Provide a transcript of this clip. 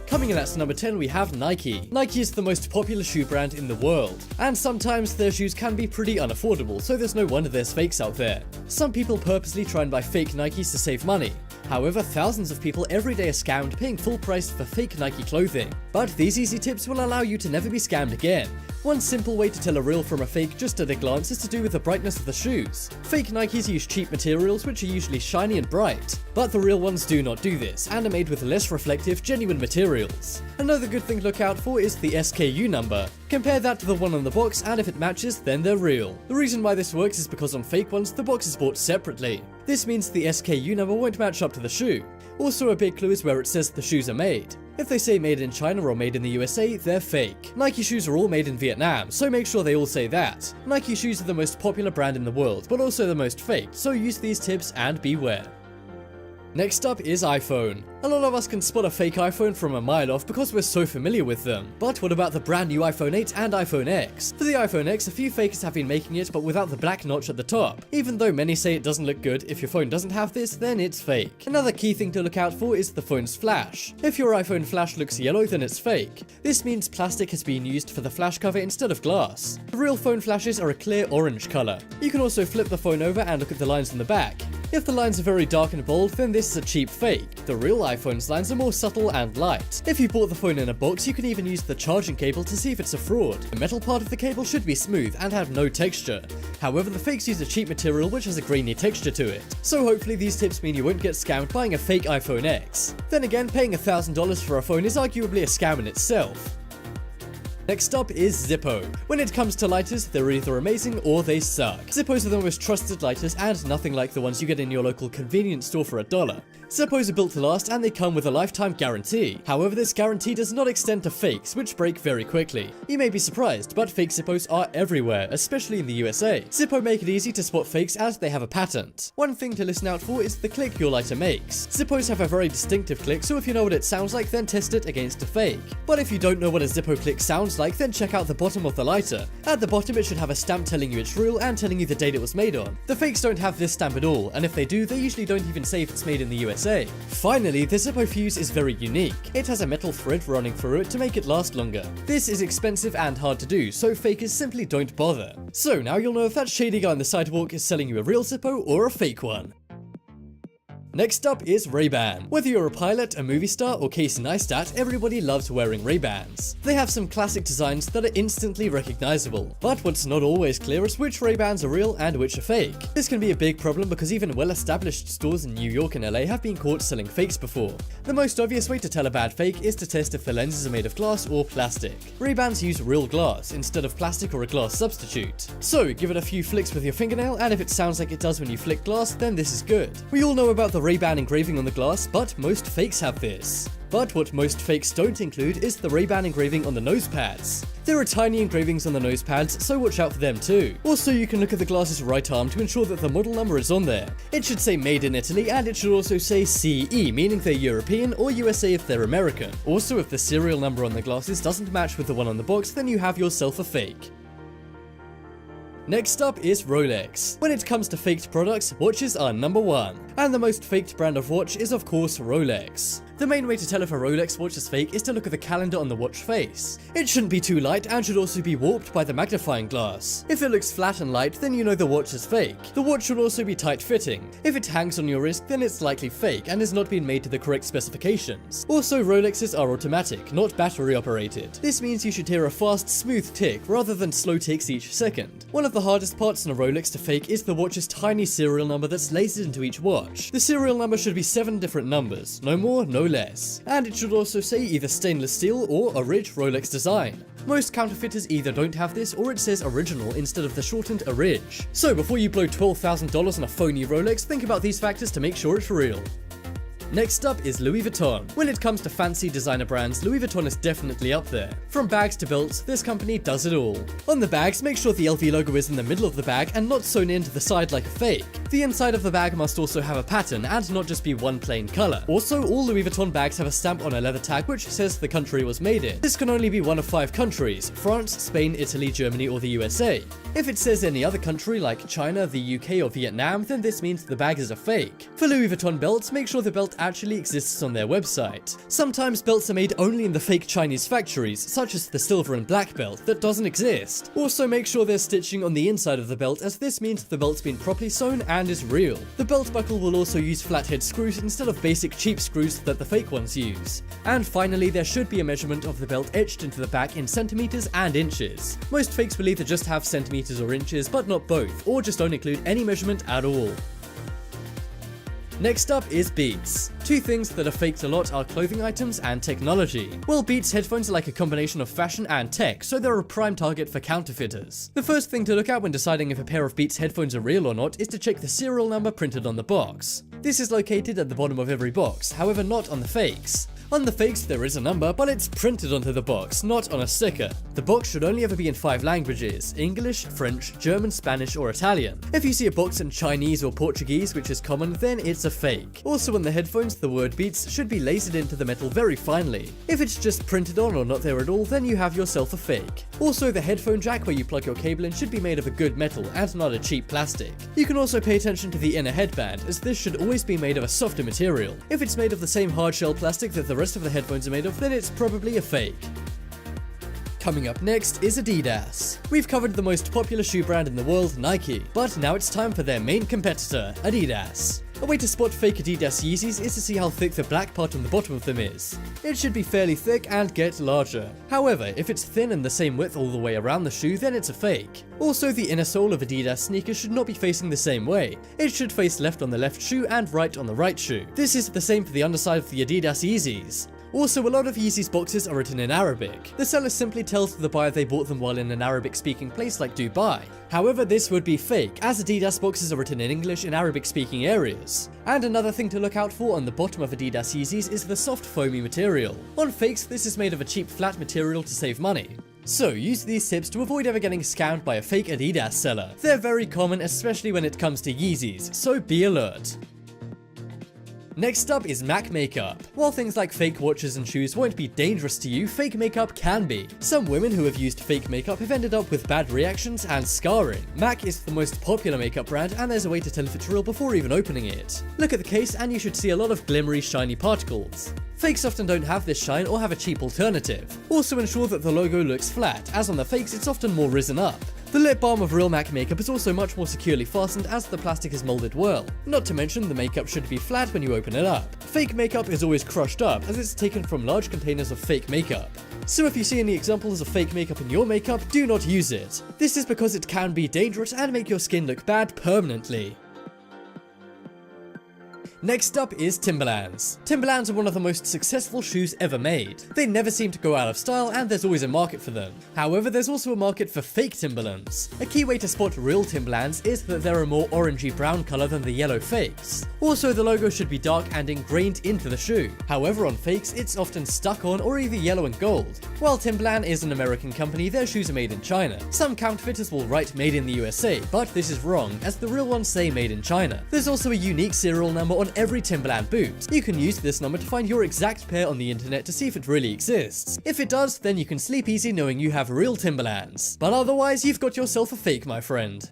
Coming in at number 10 we have Nike. Nike is the most popular shoe brand in the world, and sometimes their shoes can be pretty unaffordable, so there's no wonder there's fakes out there. Some people purposely try and buy fake Nikes to save money. However, thousands of people every day are scammed paying full price for fake Nike clothing. But these easy tips will allow you to never be scammed again. One simple way to tell a real from a fake just at a glance is to do with the brightness of the shoes. Fake Nikes use cheap materials which are usually shiny and bright, but the real ones do not do this and are made with less reflective, genuine materials. Another good thing to look out for is the SKU number. Compare that to the one on the box, and if it matches, then they're real. The reason why this works is because on fake ones, the box is bought separately. This means the SKU number won't match up to the shoe. Also, a big clue is where it says the shoes are made. If they say made in China or made in the USA, they're fake. Nike shoes are all made in Vietnam, so make sure they all say that. Nike shoes are the most popular brand in the world, but also the most faked, so use these tips and beware. Next up is iPhone. A lot of us can spot a fake iPhone from a mile off because we're so familiar with them. But what about the brand new iPhone 8 and iPhone X? For the iPhone X, a few fakers have been making it, but without the black notch at the top. Even though many say it doesn't look good, if your phone doesn't have this, then it's fake. Another key thing to look out for is the phone's flash. If your iPhone flash looks yellow, then it's fake. This means plastic has been used for the flash cover instead of glass. The real phone flashes are a clear orange color. You can also flip the phone over and look at the lines on the back. If the lines are very dark and bold, then this is a cheap fake. The real iPhone's lines are more subtle and light. If you bought the phone in a box, you can even use the charging cable to see if it's a fraud. The metal part of the cable should be smooth and have no texture. However, the fakes use a cheap material which has a grainy texture to it. So hopefully these tips mean you won't get scammed buying a fake iPhone X. Then again, paying $1,000 for a phone is arguably a scam in itself. Next up is Zippo. When it comes to lighters, they're either amazing or they suck. Zippos are the most trusted lighters and nothing like the ones you get in your local convenience store for $1. Zippos are built to last and they come with a lifetime guarantee. However, this guarantee does not extend to fakes, which break very quickly. You may be surprised, but fake Zippos are everywhere, especially in the USA. Zippo make it easy to spot fakes as they have a patent. One thing to listen out for is the click your lighter makes. Zippos have a very distinctive click, so if you know what it sounds like, then test it against a fake. But if you don't know what a Zippo click sounds like, then check out the bottom of the lighter. At the bottom, it should have a stamp telling you it's real and telling you the date it was made on. The fakes don't have this stamp at all, and if they do, they usually don't even say if it's made in the USA. Finally, the Zippo fuse is very unique. It has a metal thread running through it to make it last longer. This is expensive and hard to do, so fakers simply don't bother. So now you'll know if that shady guy on the sidewalk is selling you a real Zippo or a fake one. Next up is Ray-Ban. Whether you're a pilot, a movie star, or Casey Neistat, everybody loves wearing Ray-Bans. They have some classic designs that are instantly recognizable, but what's not always clear is which Ray-Bans are real and which are fake. This can be a big problem because even well-established stores in New York and LA have been caught selling fakes before. The most obvious way to tell a bad fake is to test if the lenses are made of glass or plastic. Ray-Bans use real glass instead of plastic or a glass substitute. So give it a few flicks with your fingernail, and if it sounds like it does when you flick glass, then this is good. We all know about the Ray-Ban engraving on the glass, but most fakes have this. But what most fakes don't include is the Ray-Ban engraving on the nose pads. There are tiny engravings on the nose pads, so watch out for them too. Also, you can look at the glass's right arm to ensure that the model number is on there. It should say made in Italy, and it should also say CE, meaning they're European, or USA if they're American. Also, if the serial number on the glasses doesn't match with the one on the box, then you have yourself a fake. Next up is Rolex. When it comes to faked products, watches are number one. And the most faked brand of watch is of course Rolex. The main way to tell if a Rolex watch is fake is to look at the calendar on the watch face. It shouldn't be too light and should also be warped by the magnifying glass. If it looks flat and light, then you know the watch is fake. The watch should also be tight-fitting. If it hangs on your wrist, then it's likely fake and has not been made to the correct specifications. Also, Rolexes are automatic, not battery operated. This means you should hear a fast, smooth tick rather than slow ticks each second. One of the hardest parts on a Rolex to fake is the watch's tiny serial number that's lasered into each watch. The serial number should be 7 different numbers, no more, no less. And it should also say either stainless steel or a rich Rolex design. Most counterfeiters either don't have this or it says original instead of the shortened orig. So before you blow $12,000 on a phony Rolex, think about these factors to make sure it's real. Next up is Louis Vuitton. When it comes to fancy designer brands, Louis Vuitton is definitely up there. From bags to belts, this company does it all. On the bags, make sure the LV logo is in the middle of the bag and not sewn into the side like a fake. The inside of the bag must also have a pattern and not just be one plain color. Also, all Louis Vuitton bags have a stamp on a leather tag which says the country it was made in. This can only be one of 5 countries: France, Spain, Italy, Germany, or the USA. If it says any other country like China, the UK, or Vietnam, then this means the bag is a fake. For Louis Vuitton belts, make sure the belt actually exists on their website. Sometimes belts are made only in the fake Chinese factories, such as the silver and black belt that doesn't exist. Also, make sure there's stitching on the inside of the belt, as this means the belt's been properly sewn and is real. The belt buckle will also use flathead screws instead of basic cheap screws that the fake ones use. And finally, there should be a measurement of the belt etched into the back in centimeters and inches. Most fakes will either just have centimeters or inches, but not both, or just don't include any measurement at all. Next up is Beats. 2 things that are faked a lot are clothing items and technology. Well, Beats headphones are like a combination of fashion and tech, so they're a prime target for counterfeiters. The first thing to look at when deciding if a pair of Beats headphones are real or not is to check the serial number printed on the box. This is located at the bottom of every box, however not on the fakes. On the fakes there is a number, but it's printed onto the box, not on a sticker. The box should only ever be in 5 languages: English, French, German, Spanish, or Italian. If you see a box in Chinese or Portuguese, which is common, then it's a fake. Also on the headphones, the word Beats should be lasered into the metal very finely. If it's just printed on or not there at all, then you have yourself a fake. Also, the headphone jack where you plug your cable in should be made of a good metal and not a cheap plastic. You can also pay attention to the inner headband, as this should always be made of a softer material. If it's made of the same hard shell plastic that the rest of the headphones are made of, then it's probably a fake. Coming up next is Adidas. We've covered the most popular shoe brand in the world, Nike, but now it's time for their main competitor, Adidas. A way to spot fake Adidas Yeezys is to see how thick the black part on the bottom of them is. It should be fairly thick and get larger. However, if it's thin and the same width all the way around the shoe, then it's a fake. Also, the inner sole of Adidas sneakers should not be facing the same way. It should face left on the left shoe and right on the right shoe. This is the same for the underside of the Adidas Yeezys. Also, a lot of Yeezys boxes are written in Arabic. The seller simply tells the buyer they bought them while in an Arabic-speaking place like Dubai. However, this would be fake, as Adidas boxes are written in English in Arabic-speaking areas. And another thing to look out for on the bottom of Adidas Yeezys is the soft foamy material. On fakes, this is made of a cheap flat material to save money. So use these tips to avoid ever getting scammed by a fake Adidas seller. They're very common, especially when it comes to Yeezys, so be alert. Next up is MAC makeup. While things like fake watches and shoes won't be dangerous to you, fake makeup can be. Some women who have used fake makeup have ended up with bad reactions and scarring. MAC is the most popular makeup brand, and there's a way to tell if it's real before even opening it. Look at the case and you should see a lot of glimmery, shiny particles. Fakes often don't have this shine or have a cheap alternative. Also ensure that the logo looks flat, as on the fakes it's often more risen up. The lip balm of real MAC makeup is also much more securely fastened as the plastic is molded well. Not to mention the makeup should be flat when you open it up. Fake makeup is always crushed up as it's taken from large containers of fake makeup. So if you see any examples of fake makeup in your makeup, do not use it. This is because it can be dangerous and make your skin look bad permanently. Next up is Timberlands. Timberlands are one of the most successful shoes ever made. They never seem to go out of style and there's always a market for them. However, there's also a market for fake Timberlands. A key way to spot real Timberlands is that they're a more orangey brown color than the yellow fakes. Also, the logo should be dark and ingrained into the shoe. However, on fakes, it's often stuck on or either yellow and gold. While Timberland is an American company, their shoes are made in China. Some counterfeiters will write made in the USA, but this is wrong as the real ones say made in China. There's also a unique serial number on every Timberland boot. You can use this number to find your exact pair on the internet to see if it really exists. If it does, then you can sleep easy knowing you have real Timberlands. But otherwise, you've got yourself a fake, my friend.